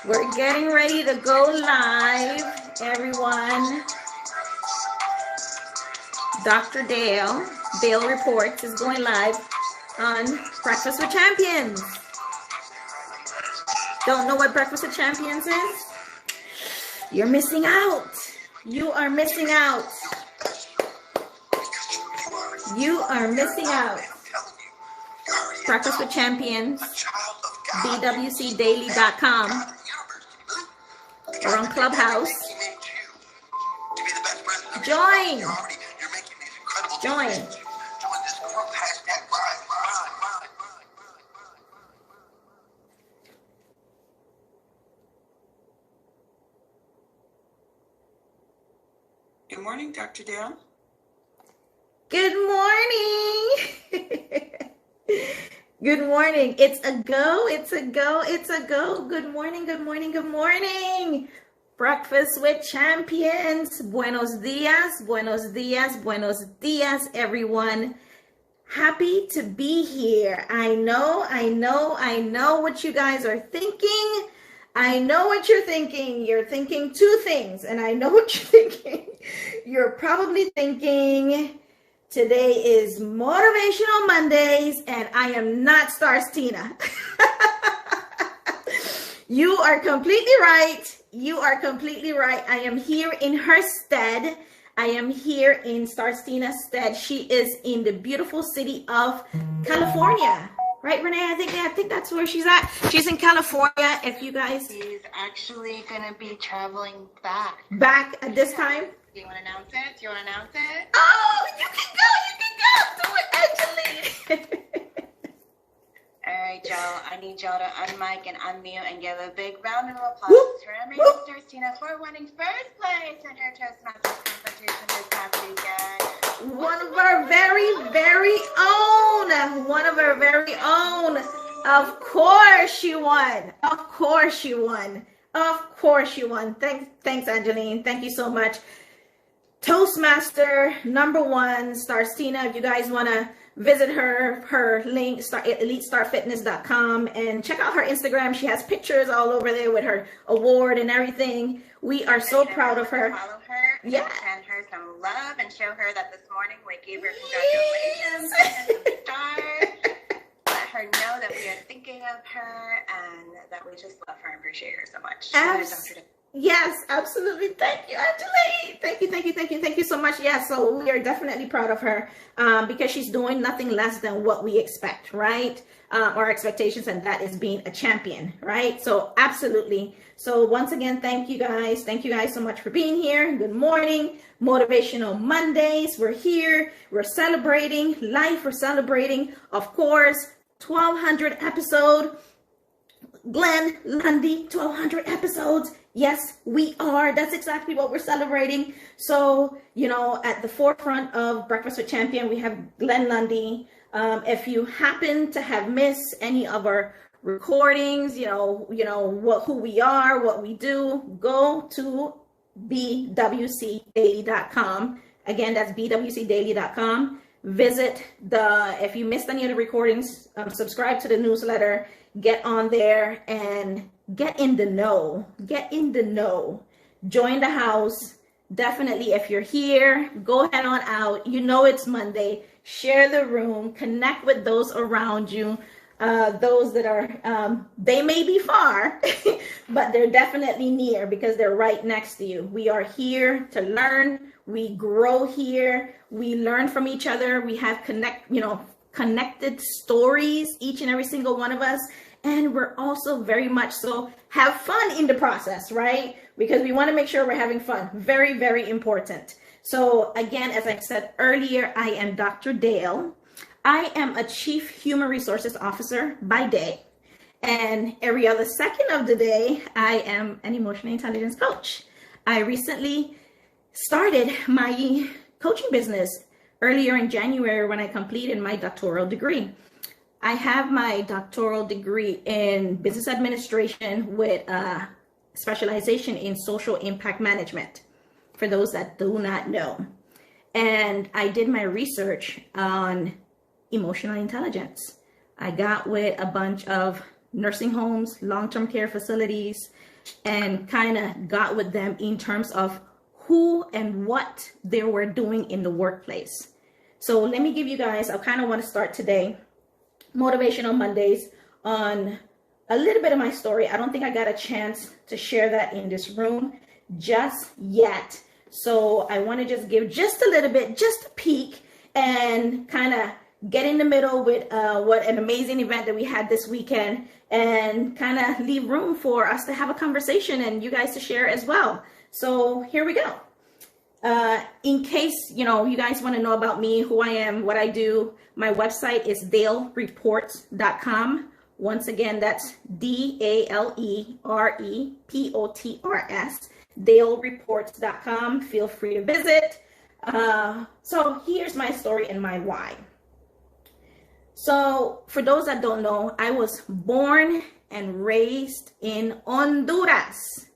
We're getting ready to go live, everyone. Dr. Dale Reports is going live on Breakfast with Champions. Don't know what Breakfast with Champions is? You're missing out. You are missing out. You are missing out. Breakfast with Champions, bwcdaily.com. We're on Clubhouse. Join. Good morning, Dr. Dale. Good morning. Good morning. It's a go. It's a go. It's a go. Good morning. Good morning. Good morning. Breakfast with Champions. Buenos dias. Buenos dias. Buenos dias, everyone. Happy to be here. I know what you guys are thinking. I know what you're thinking. You're thinking two things, and I know what you're thinking. You're probably thinking, today is Motivational Mondays, and I am not Stars Tina. You are completely right. You are completely right. I am here in her stead. I am here in Stars Tina's stead. She is in the beautiful city of California. Right, Renee? I think that's where she's at. She's in California. If you guys... She's actually going to be traveling back. Back at this time? Do you want to announce it? Oh, you can go. Do it, Angeline. All right, y'all. I need y'all to unmic and unmute and give a big round of applause for our main sister, Tina, for winning first place in her Toastmasters competition this past weekend. One of our very, very own. One of our very own. Of course she won. Of course she won. Of course she won. Thanks, Angeline. Thank you so much. Toastmaster #1, Stars Tina. If you guys want to visit her link, elitestarfitness.com, and check out her Instagram. She has pictures all over there with her award and everything. We are so proud of her. Follow her, yeah. Send her some love and show her that this morning we gave her congratulations and some stars. Let her know that we are thinking of her and that we just love her and appreciate her so much. Yes, absolutely. Thank you, Angela. Thank you so much. Yeah, so we are definitely proud of her because she's doing nothing less than what we expect, right? Our expectations, and that is being a champion, right? So absolutely. So once again, thank you guys. Thank you guys so much for being here. Good morning. Motivational Mondays. We're here. We're celebrating life. We're celebrating, of course, 1200 episode. Glenn Lundy, 1200 episodes. Yes, we are. That's exactly what we're celebrating. So, at the forefront of Breakfast with Champion, we have Glenn Lundy. If you happen to have missed any of our recordings, who we are, what we do, go to bwcdaily.com. Again, that's bwcdaily.com. Visit if you missed any of the recordings, subscribe to the newsletter, get on there and get in the know. Join the house. Definitely, if you're here, go head on out. It's Monday. Share the room. Connect with those around you. Those that are, they may be far, but they're definitely near because they're right next to you. We are here to learn. We grow here. We learn from each other. We have connected stories, each and every single one of us. And we're also very much so have fun in the process, right? Because we want to make sure we're having fun. Very, very important. So again, as I said earlier, I am Dr. Dale. I am a Chief Human Resources Officer by day. And every other second of the day, I am an emotional intelligence coach. I recently started my coaching business earlier in January when I completed my doctoral degree. I have my doctoral degree in business administration with a specialization in social impact management, for those that do not know. And I did my research on emotional intelligence. I got with a bunch of nursing homes, long-term care facilities, and kind of got with them in terms of who and what they were doing in the workplace. So let me give you guys, I kind of want to start today, Motivational Mondays, on a little bit of my story. I don't think I got a chance to share that in this room just yet. So I want to just give just a little bit, just a peek, and kind of get in the middle with what an amazing event that we had this weekend, and kind of leave room for us to have a conversation and you guys to share as well. So here we go. In case, you guys want to know about me, who I am, what I do, my website is dalereports.com. Once again, that's DALEREPOTRS, dalereports.com. Feel free to visit. So here's my story and my why. So for those that don't know, I was born and raised in Honduras.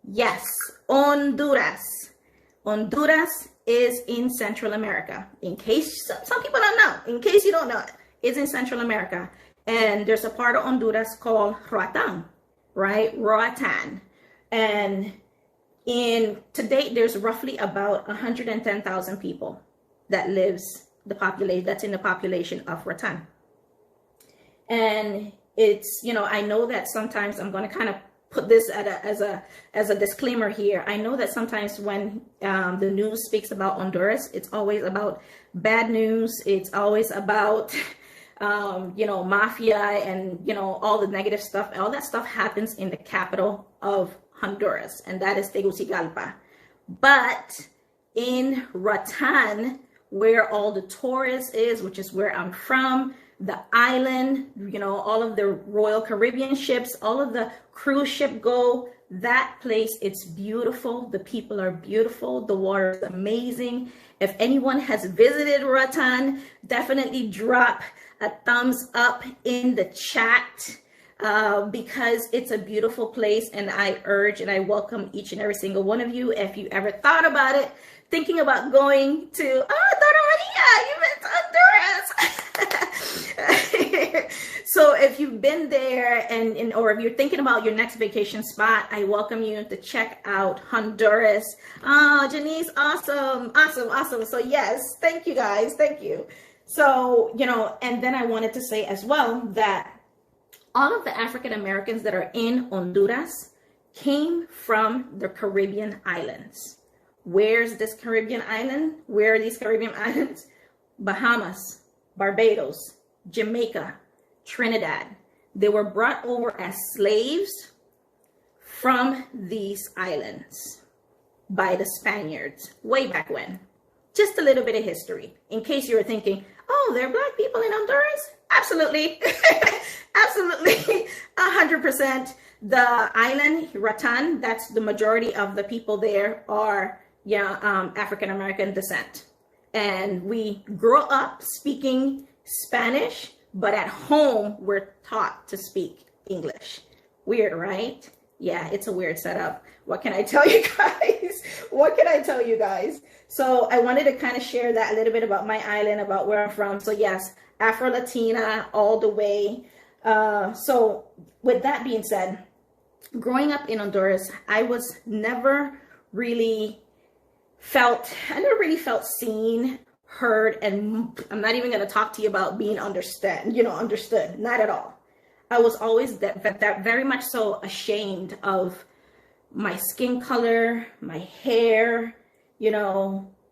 Yes, Honduras. Honduras is in Central America. In case some people don't know, in case you don't know, it's in Central America. And there's a part of Honduras called Roatan, right? Roatan. And to date, there's roughly about 110,000 people that lives that's in the population of Roatan. And it's, I know that sometimes I'm going to kind of put this as a disclaimer here. I know that sometimes when the news speaks about Honduras, it's always about bad news. It's always about, mafia and, all the negative stuff. All that stuff happens in the capital of Honduras, and that is Tegucigalpa. But in Roatan, where all the tourists is, which is where I'm from, the island, all of the Royal Caribbean ships, all of the cruise ship go, that place, it's beautiful. The people are beautiful. The water is amazing. If anyone has visited Roatan, definitely drop a thumbs up in the chat, because it's a beautiful place, and I urge and I welcome each and every single one of you, if you ever thought about it, thinking about going to, Dora Maria, you've been to Honduras. So if you've been there or if you're thinking about your next vacation spot, I welcome you to check out Honduras. Oh, Janice, awesome. So yes, thank you guys. Thank you. So, and then I wanted to say as well that all of the African Americans that are in Honduras came from the Caribbean islands. Where's this Caribbean island? Where are these Caribbean islands? Bahamas, Barbados, Jamaica, Trinidad. They were brought over as slaves from these islands by the Spaniards way back when. Just a little bit of history, in case you were thinking, oh, there are Black people in Honduras? Absolutely. Absolutely. 100%. The island, Roatan, that's the majority of the people there are African-American descent. And we grow up speaking Spanish, but at home, we're taught to speak English. Weird, right? Yeah, it's a weird setup. What can I tell you guys? What can I tell you guys? So I wanted to kind of share that a little bit about my island, about where I'm from. So yes, Afro-Latina all the way. So with that being said, growing up in Honduras, I never really felt seen, heard, and I'm not even going to talk to you about being understood, not at all. I was always that very much so ashamed of my skin color, my hair,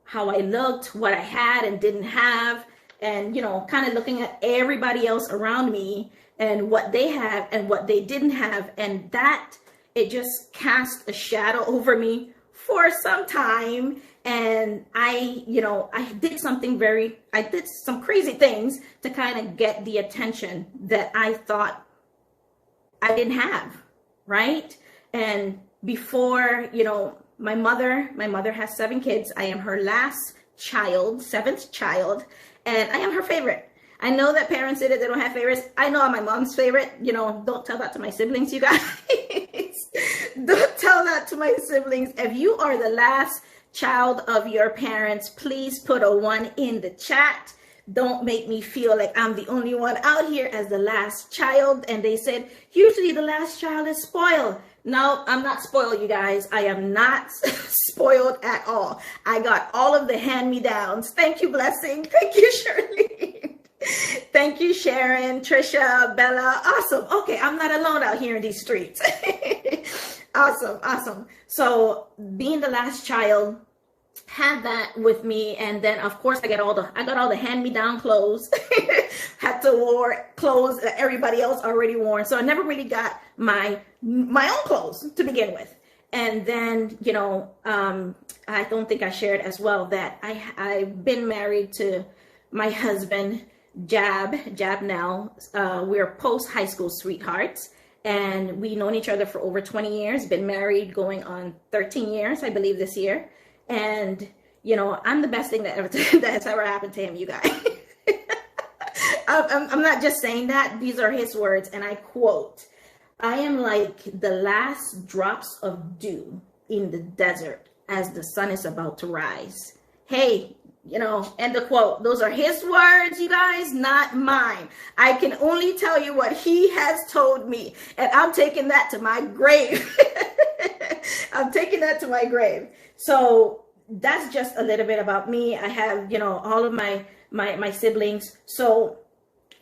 how I looked, what I had and didn't have, and, kind of looking at everybody else around me and what they have and what they didn't have. And that, it just cast a shadow over me for some time. And I did some crazy things to kind of get the attention that I thought I didn't have, right? And before, my mother has 7 kids. I am her last child, 7th child, and I am her favorite. I know that parents say that they don't have favorites. I know I'm my mom's favorite. Don't tell that to my siblings, you guys. Don't tell that to my siblings. If you are the last child of your parents, please put a 1 in the chat, Don't make me feel like I'm the only one out here as the last child. And they said, usually the last child is spoiled. No, I'm not spoiled, you guys. I am not spoiled at all. I got all of the hand-me-downs. Thank you, Blessing. Thank you, Shirley. Thank you, Sharon, Trisha, Bella. Awesome. Okay, I'm not alone out here in these streets. Awesome. So being the last child, had that with me, and then of course I got all the hand-me-down clothes. Had to wear clothes that everybody else already worn, so I never really got my own clothes to begin with. And then I don't think I shared as well that I've been married to my husband Jab now. We're post high school sweethearts, and we've known each other for over 20 years, been married going on 13 years I believe this year. And, I'm the best thing that's ever happened to him, you guys. I'm not just saying that. These are his words, and I quote, "I am like the last drops of dew in the desert as the sun is about to rise." Hey, end the quote. Those are his words, you guys, not mine. I can only tell you what he has told me, and I'm taking that to my grave. I'm taking that to my grave. So that's just a little bit about me. I have, all of my siblings. So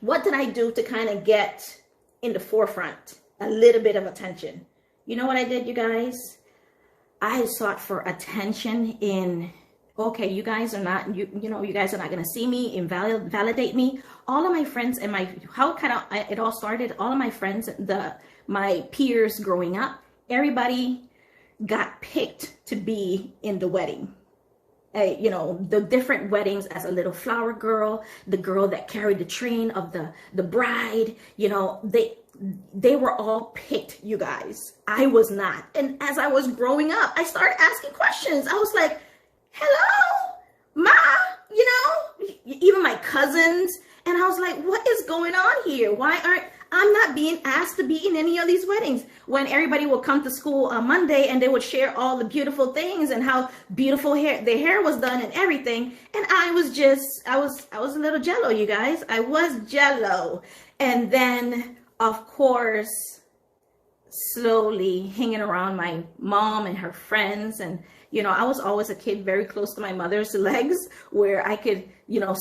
what did I do to kind of get in the forefront a little bit of attention? You know what I did, you guys? I sought for attention in, okay, you guys are not, you guys are not going to see me, validate me. All of my friends and it all started, all of my friends, my peers growing up, everybody got picked to be in the wedding. The different weddings as a little flower girl, the girl that carried the train of the bride, they were all picked, you guys. I was not. And as I was growing up, I started asking questions. I was like, hello, Ma, even my cousins. And I was like, what is going on here? I'm not being asked to be in any of these weddings, when everybody would come to school on Monday and they would share all the beautiful things and how beautiful their hair was done and everything. And I was a little jello, you guys. I was jello. And then, of course, slowly hanging around my mom and her friends. And, I was always a kid very close to my mother's legs, where I could,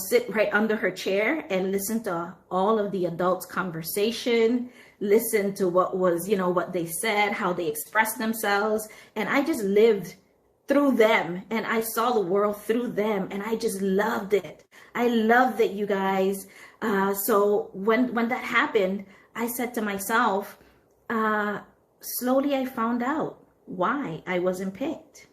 sit right under her chair and listen to all of the adults' conversation, listen to what was, what they said, how they expressed themselves. And I just lived through them, and I saw the world through them, and I just loved it. I loved it, you guys. So when that happened, I said to myself, slowly I found out why I wasn't picked.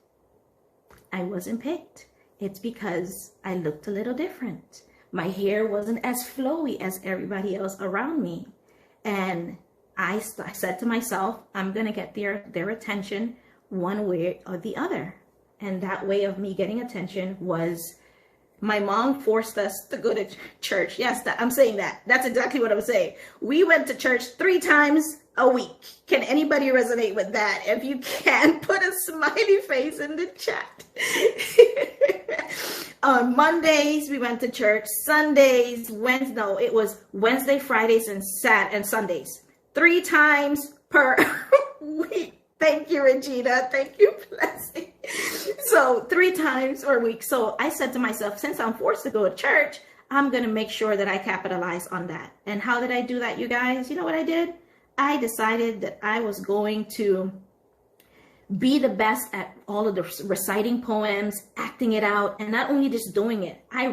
It's because I looked a little different. My hair wasn't as flowy as everybody else around me. And I said to myself, I'm going to get their attention one way or the other. And that way of me getting attention was my mom forced us to go to church. Yes, I'm saying that. That's exactly what I'm saying. We went to church 3 times a week. Can anybody resonate with that? If you can, put a smiley face in the chat. On Mondays, we went to church. Sundays, it was Wednesday, Fridays, and Sundays. 3 times per week. Thank you, Regina. Thank you, Blessing. So 3 times per week. So I said to myself, since I'm forced to go to church, I'm going to make sure that I capitalize on that. And how did I do that, you guys? You know what I did? I decided that I was going to be the best at all of the reciting poems, acting it out, and not only just doing it. I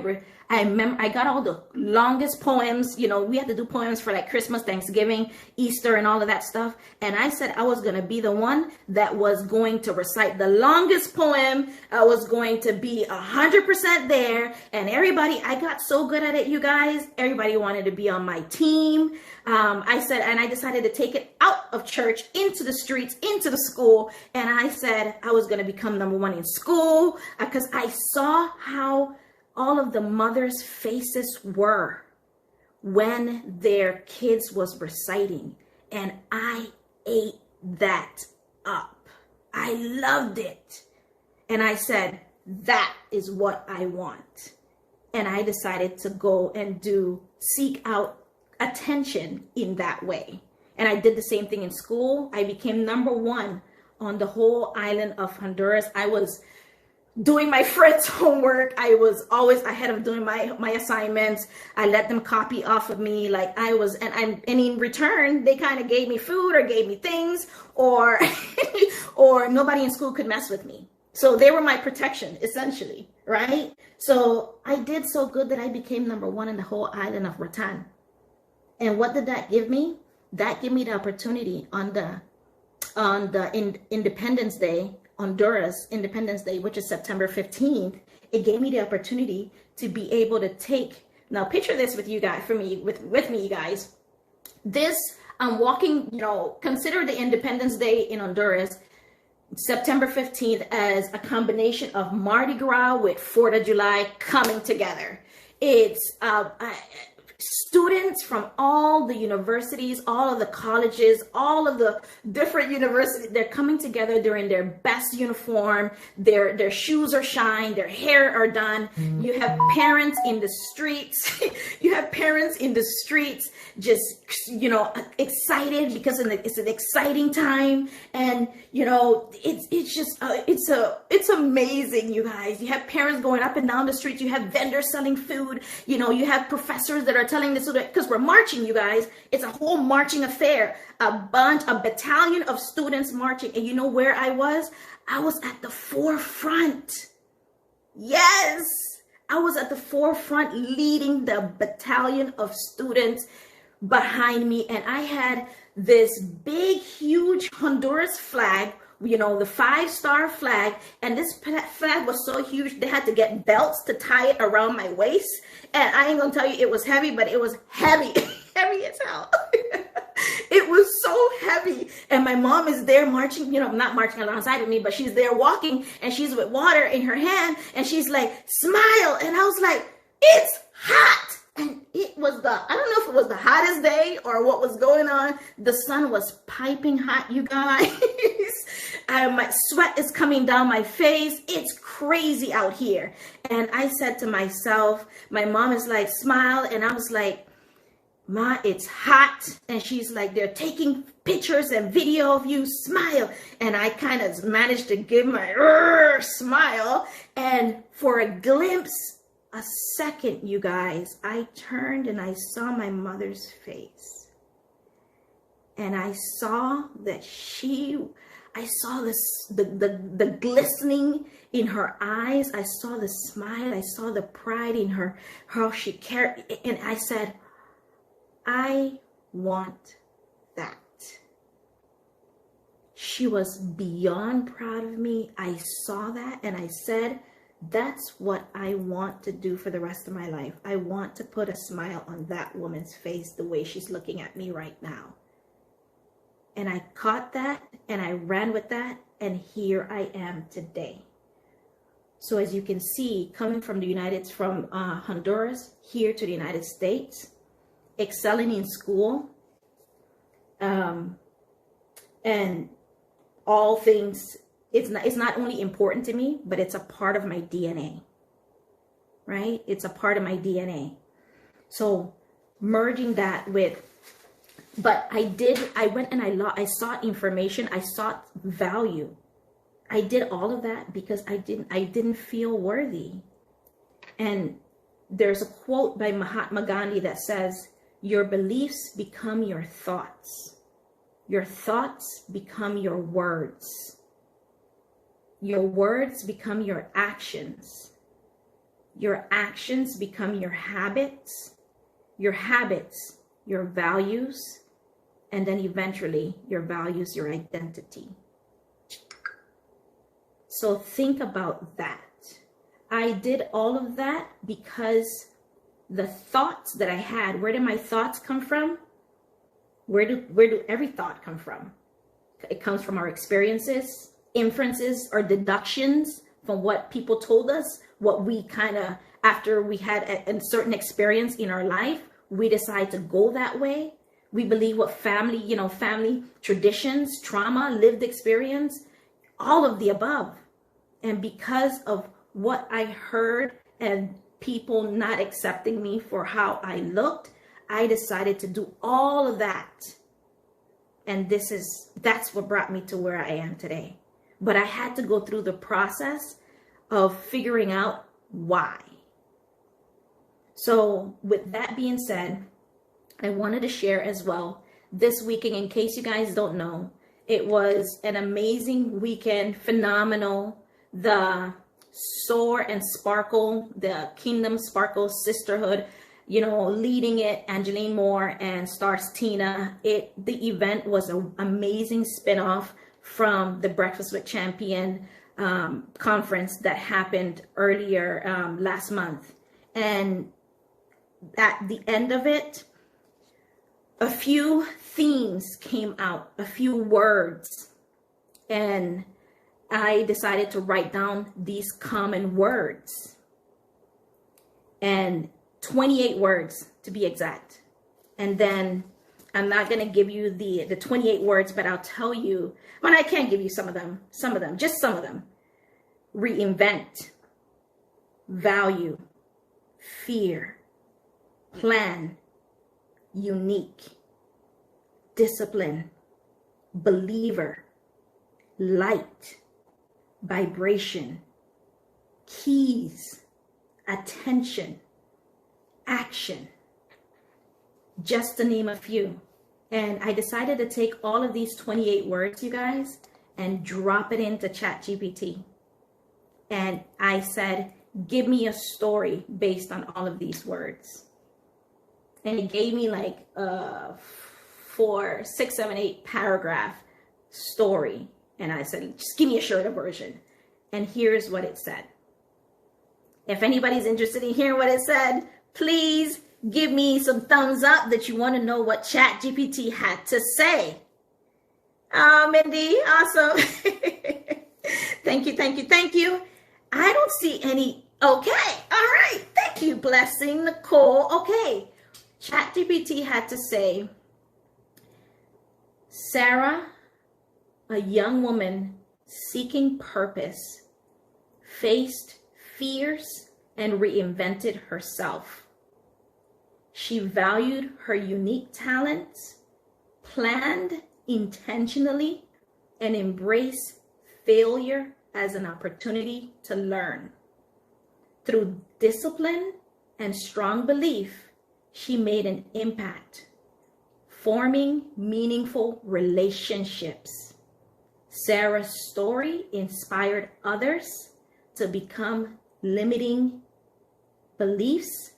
remember I got all the longest poems. We had to do poems for like Christmas, Thanksgiving, Easter, and all of that stuff. And I said I was going to be the one that was going to recite the longest poem. I was going to be 100% there. And I got so good at it, you guys. Everybody wanted to be on my team. I decided to take it out of church, into the streets, into the school. And I said I was going to become number 1 in school, because I saw how all of the mothers' faces were when their kids was reciting. And I ate that up. I loved it. And I said, that is what I want. And I decided to go and seek out attention in that way. And I did the same thing in school. I became number one on the whole island of Honduras. I was doing my Fritz homework. I was always ahead of doing my assignments. I let them copy off of me. Like I was, and in return, they kind of gave me food or gave me things, or or nobody in school could mess with me. So they were my protection, essentially, right? So I did so good that I became number one in the whole island of Ratan. And what did that give me? That gave me the opportunity on the Independence Day, Honduras Independence Day, which is September 15th. It gave me the opportunity to be able to take, now picture this with you guys, with me, you guys. This, I'm walking, consider the Independence Day in Honduras, September 15th, as a combination of Mardi Gras with 4th of July coming together. It's students from all the universities, all of the colleges, all of the different universities, they're coming together. They're in their best uniform. Their shoes are shined. Their hair are done. You have parents in the streets. You have parents in the streets just, excited because it's an exciting time. And, it's amazing, you guys. You have parents going up and down the streets. You have vendors selling food. You have professors that are telling this, because we're marching, you guys. It's a whole marching affair. A battalion of students marching. And you know where I was? I was at the forefront. Yes, I was at the forefront leading the battalion of students behind me. And I had this big, huge Honduras flag, the 5-star flag. And this flag was so huge, they had to get belts to tie it around my waist. And I ain't gonna tell you it was heavy, but it was heavy, heavy as hell. It was so heavy. And my mom is there marching, not marching alongside of me, but she's there walking, and she's with water in her hand, and she's like, smile. And I was like, it's hot. And it was I don't know if it was the hottest day or what was going on. The sun was piping hot, you guys. My sweat is coming down my face. It's crazy out here. And I said to myself, my mom is like, smile. And I was like, Ma, it's hot. And she's like, they're taking pictures and video of you, smile. And I kind of managed to give my smile. And for a glimpse, a second, you guys, I turned and I saw my mother's face. And I saw that I saw the glistening in her eyes. I saw the smile. I saw the pride in her, how she cared. And I said, I want that. She was beyond proud of me. I saw that and I said, that's what I want to do for the rest of my life. I want to put a smile on that woman's face the way she's looking at me right now. And I caught that and I ran with that, and here I am today. So as you can see, coming from Honduras here to the United States, excelling in school, and all things, it's not only important to me, but it's a part of my DNA, right? It's a part of my DNA. So merging that with, but I went and I sought information. I sought value. I did all of that because I didn't feel worthy. And there's a quote by Mahatma Gandhi that says, your beliefs become your thoughts. Your thoughts become your words. Your words become your actions. Your actions become your habits. Your habits, your values, and then eventually your values, your identity. So think about that. I did all of that because the thoughts that I had, where did my thoughts come from? Where do every thought come from? It comes from our experiences, inferences, or deductions from what people told us, what we kind of, after we had a certain experience in our life, we decide to go that way. We believe what family, family traditions, trauma, lived experience, all of the above. And because of what I heard and people not accepting me for how I looked, I decided to do all of that. And that's what brought me to where I am today. But I had to go through the process of figuring out why. So with that being said, I wanted to share as well this weekend, in case you guys don't know, it was an amazing weekend, phenomenal. The Soar and Sparkle, the Kingdom Sparkle Sisterhood, leading it, Angeline Moore and Stars Tina. The event was an amazing spinoff from the Breakfast with Champion conference that happened earlier last month. And at the end of it, a few themes came out, a few words, and I decided to write down these common words, and 28 words to be exact. And then I'm not going to give you the 28 words, but I'll tell you, well, I can give you some of them, just some of them. Reinvent, value, fear, plan, unique, discipline, believer, light, vibration, keys, attention, action, just to name a few. And I decided to take all of these 28 words, you guys, and drop it into ChatGPT. And I said, give me a story based on all of these words. And it gave me like 4, 6, 7, 8 paragraph story. And I said, just give me a shorter version. And here's what it said. If anybody's interested in hearing what it said, please give me some thumbs up that you want to know what ChatGPT had to say. Oh, Mindy, awesome. Thank you. I don't see any. Okay, all right. Thank you, Blessing, Nicole. Okay. ChatGPT had to say, Sarah, a young woman seeking purpose, faced fears and reinvented herself. She valued her unique talents, planned intentionally, and embraced failure as an opportunity to learn. Through discipline and strong belief, she made an impact, forming meaningful relationships. Sarah's story inspired others to become limiting beliefs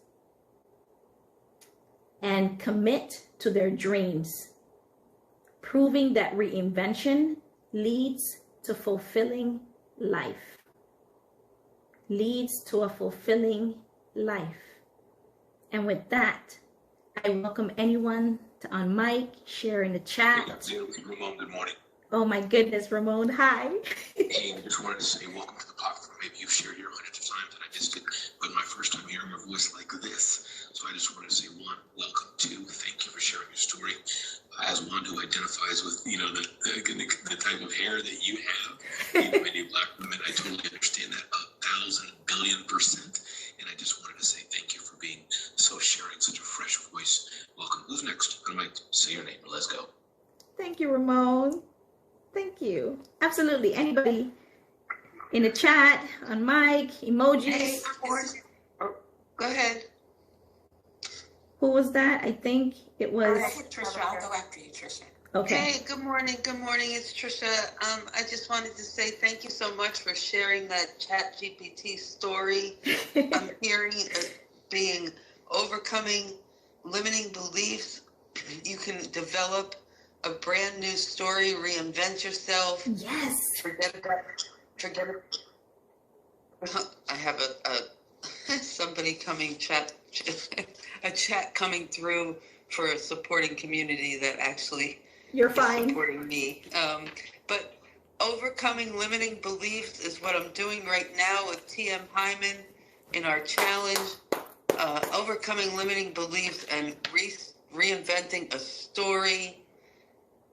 and commit to their dreams, proving that reinvention leads to fulfilling life. Leads to a fulfilling life. And with that, I welcome anyone to on mic, share in the chat. Ramon, good morning. Oh my goodness, Ramon, hi. Hey, I just wanted to say welcome to the platform. Maybe you've shared here hundreds of times, and I just did, but my first time hearing your voice like this. So I just wanted to say, one, welcome. Two, thank you for sharing your story. As one who identifies with, the type of hair that you have, many black women, I totally understand that 1,000 billion%. And I just wanted to say thank you for being so sharing, such a fresh voice. Welcome. Who's next? I might say your name. Let's go. Thank you, Ramon. Thank you. Absolutely. Anybody in the chat, on mic, emojis. Hey, go ahead. Who was that? I think it was Trisha. I'll go after you, Trisha. Okay. Hey, good morning. Good morning. It's Trisha. I just wanted to say thank you so much for sharing that ChatGPT story. I'm hearing it being overcoming limiting beliefs. You can develop a brand new story, reinvent yourself. Yes. Forget it. I have a somebody coming a chat coming through for a supporting community that actually You're is fine. supporting me. But overcoming limiting beliefs is what I'm doing right now with TM Hyman in our challenge. Overcoming limiting beliefs and reinventing a story.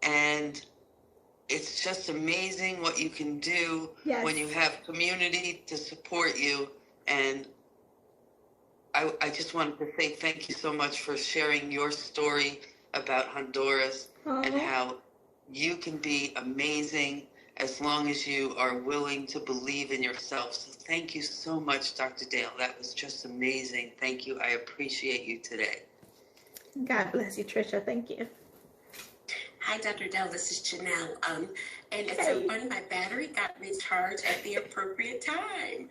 And it's just amazing what you can do Yes. when you have community to support you. And I just wanted to say thank you so much for sharing your story about Honduras and how you can be amazing as long as you are willing to believe in yourself. So thank you so much, Dr. Dale. That was just amazing. Thank you. I appreciate you today. God bless you, Trisha. Thank you. Hi, Dr. Dell. This is Janelle. And it's so funny, my battery got recharged at the appropriate time.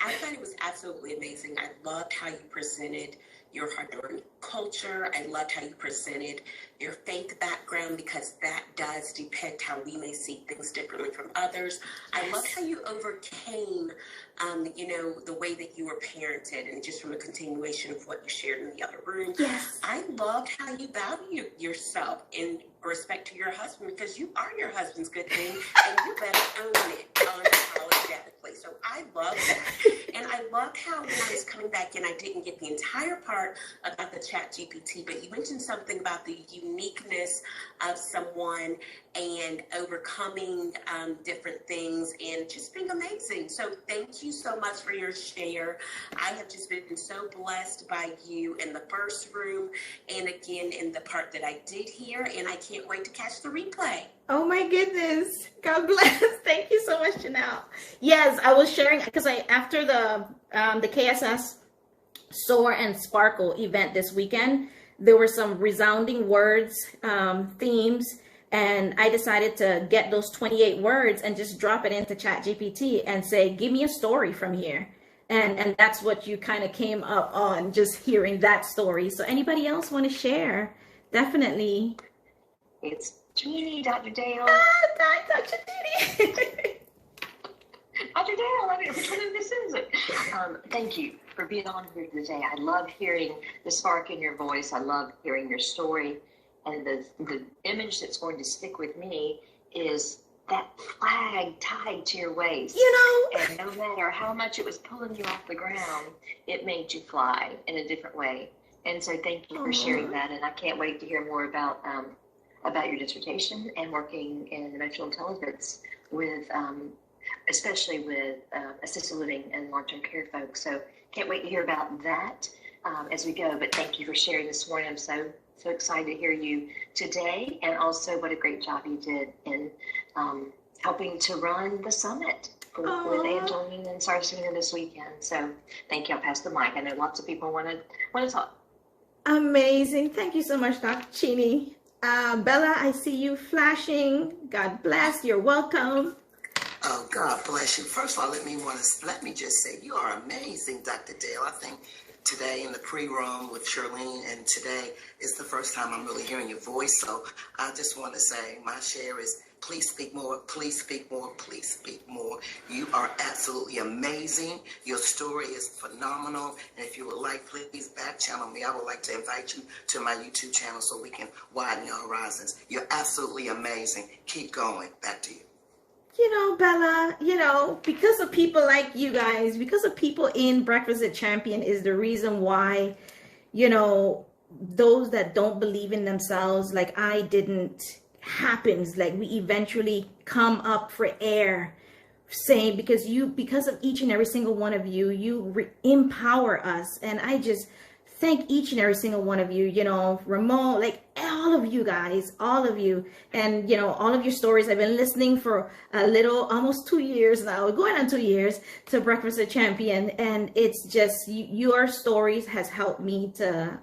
I thought it was absolutely amazing. I loved how you presented your Honduran culture. I loved how you presented your faith background, because that does depict how we may see things differently from others. I loved how you overcame, the way that you were parented, and just from a continuation of what you shared in the other room. Yes. I loved how you value yourself in respect to your husband, because you are your husband's good thing, and you better own it unapologetically. So I love that. And I loved how, when I was coming back in, I didn't get the entire part about the Chat GPT, but you mentioned something about the uniqueness of someone and overcoming different things and just being amazing. So thank you so much for your share. I have just been so blessed by you in the first room and again in the part that I did hear, and I can't wait to catch the replay. Oh my goodness. God bless. Thank you so much, Janelle. Yes, I was sharing because after the KSS Soar and Sparkle event this weekend, there were some resounding words, themes, and I decided to get those 28 words and just drop it into ChatGPT and say, give me a story from here. And that's what you kind of came up on, just hearing that story. So anybody else want to share? Definitely. It's Jeannie, Dr. Dale. Hi, Dr. Judy. Dr. Dale, I mean, which one of this is it? Thank you for being on here today. I love hearing the spark in your voice. I love hearing your story. And the image that's going to stick with me is that flag tied to your waist. And no matter how much it was pulling you off the ground, it made you fly in a different way. And so thank you for sharing that. And I can't wait to hear more about your dissertation and working in emotional intelligence with, especially with assisted living and long-term care folks. So can't wait to hear about that as we go. But thank you for sharing this morning. I'm so excited to hear you today, and also what a great job you did in helping to run the summit with Angeline and Sarcina this weekend. So thank you. I'll pass the mic. I know lots of people want to talk. Amazing. Thank you so much, Dr. Cheney. Bella, I see you flashing. God bless. You're welcome. Oh, God bless you. First of all, let me just say you are amazing, Dr. Dale. I think today in the pre-room with Charlene, and today is the first time I'm really hearing your voice. So I just want to say my share is please speak more, please speak more, please speak more. You are absolutely amazing. Your story is phenomenal. And if you would like, please back channel me. I would like to invite you to my YouTube channel so we can widen your horizons. You're absolutely amazing. Keep going. Back to you. Bella, because of people like you guys, because of people in Breakfast at Champion is the reason why, those that don't believe in themselves, like I didn't, happens. Like we eventually come up for air, saying, because of each and every single one of you, you empower us. And I just thank each and every single one of you, Ramon, like all of you guys, all of you, and, all of your stories. I've been listening for almost 2 years now, going on 2 years to Breakfast at Champion. And it's just, your stories has helped me to,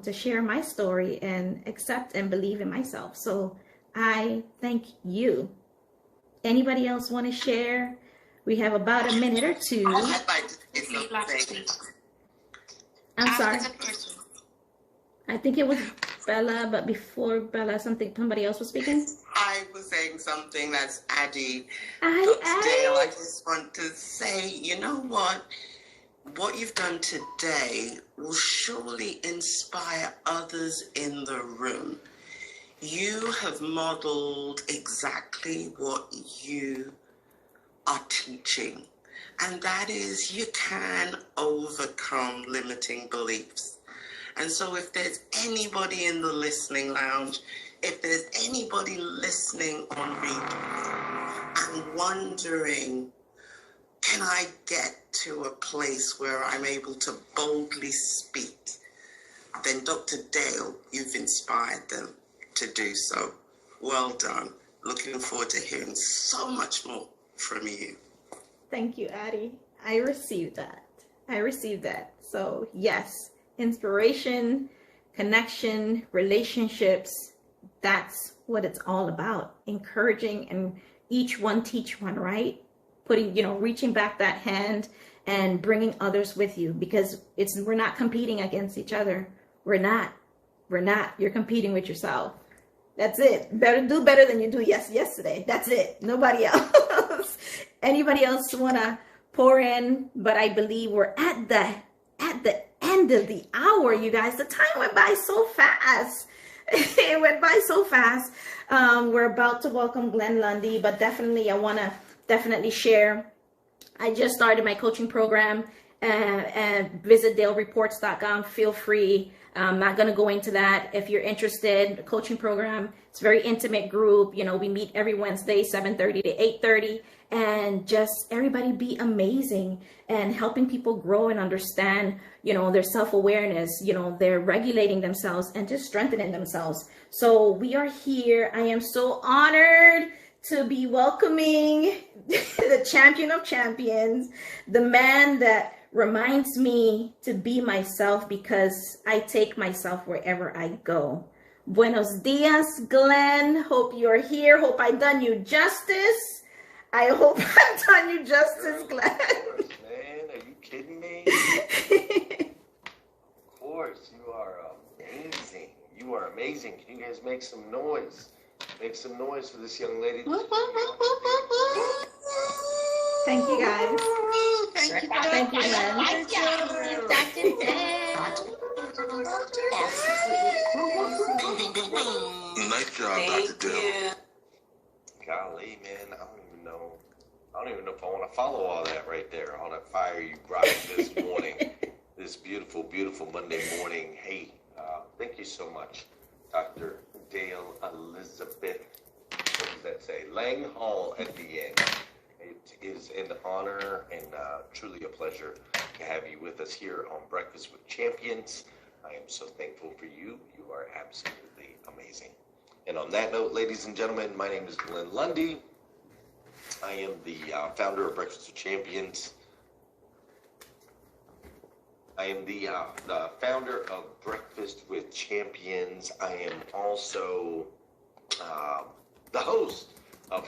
to share my story and accept and believe in myself. So I thank you. Anybody else want to share? We have about a minute or two. I'd like to say something. I'm sorry. I think it was Bella, but before Bella, somebody else was speaking. I was saying something that's Addie. Dale, I just want to say, you know what? What you've done today will surely inspire others in the room. You have modeled exactly what you are teaching. And that is, you can overcome limiting beliefs. And so if there's anybody in the listening lounge, if there's anybody listening on replay and wondering, can I get to a place where I'm able to boldly speak, then Dr. Dale, you've inspired them to do so. Well done. Looking forward to hearing so much more from you. Thank you, Addie. I received that. So yes, inspiration, connection, relationships, that's what it's all about. Encouraging and each one teach one, right? Putting, reaching back that hand and bringing others with you, because we're not competing against each other. We're not. You're competing with yourself. That's it. Do better than you do yesterday. That's it. Nobody else. Anybody else want to pour in? But I believe we're at the end of the hour, you guys. The time went by so fast. It went by so fast. We're about to welcome Glenn Lundy, but definitely I want to share. I just started my coaching program, and visit dalereports.com. Feel free. I'm not going to go into that. If you're interested, the coaching program, it's a very intimate group. We meet every Wednesday, 7:30 to 8:30, and just everybody be amazing and helping people grow and understand, their self-awareness, they're regulating themselves and just strengthening themselves. So we are here. I am so honored to be welcoming the champion of champions, the man that reminds me to be myself, because I take myself wherever I go. Buenos dias, Glenn. Hope you're here. Hope I done you justice. I hope I've done you justice, Glenn. Man, are you kidding me? Of course, you are amazing. You are amazing. Can you guys make some noise? Make some noise for this young lady. Thank you, guys. Thank you, Glenn. Nice job, Dr. Dale. Golly, man, I don't even know if I want to follow all that right there, all that fire you brought this morning, this beautiful, beautiful Monday morning. Hey, thank you so much, Dr. Dale Elizabeth. What does that say? Laing-Hall at the end. It is an honor and truly a pleasure to have you with us here on Breakfast with Champions. I am so thankful for you. You are absolutely amazing. And on that note, ladies and gentlemen, my name is Glenn Lundy. I am the founder of Breakfast with Champions. I am the founder of Breakfast with Champions. I am also the host of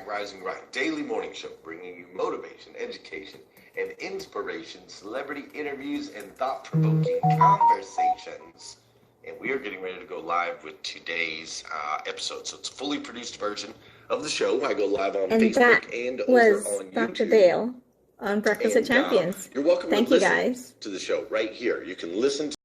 #Rise and Grind, daily morning show, bringing you motivation, education, and inspiration, celebrity interviews, and thought-provoking conversations. And we are getting ready to go live with today's episode. So it's a fully produced version of the show. I go live on Facebook and over on YouTube. Dr. Dale on Breakfast with Champions. You're welcome Thank to you, listen guys. to the show right here. You can listen to